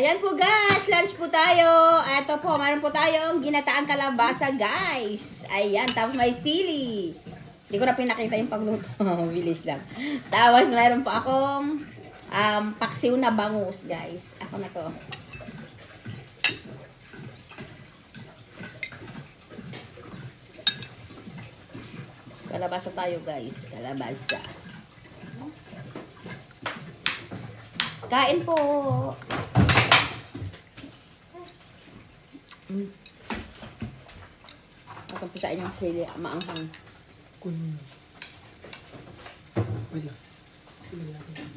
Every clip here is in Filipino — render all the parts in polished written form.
Ayan po guys, lunch po tayo. Ito po, mayroon po tayong ginataang kalabasa guys. Ayan, tapos may sili. Hindi ko na pinakita yung pagluto. Bilis lang. Tapos mayroon po akong paksiw na bangus guys. Ako na to. Kalabasa tayo guys. Kalabasa. Kain po. Ako po sa inyong sili. Maanghang. Kunin. Wala. Sila natin.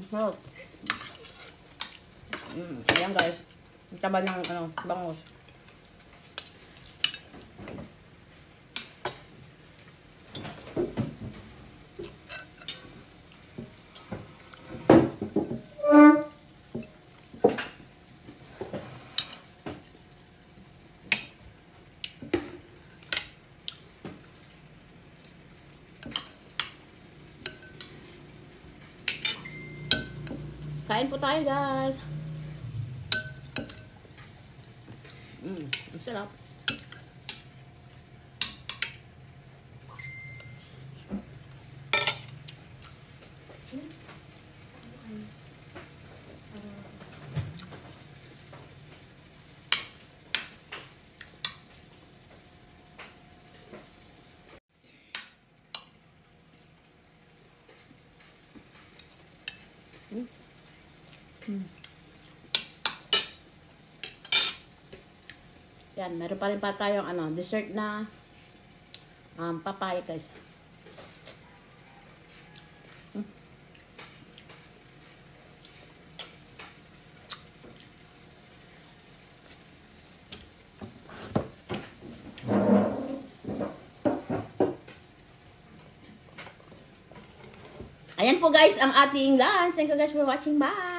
Sarap. Ayan guys. Ang taba ng bangus. Kain po tayo guys. Ang sarap. Yan, meron pa rin pa tayong dessert na papaya guys. Ayan po guys ang ating lunch. Thank you guys for watching. Bye!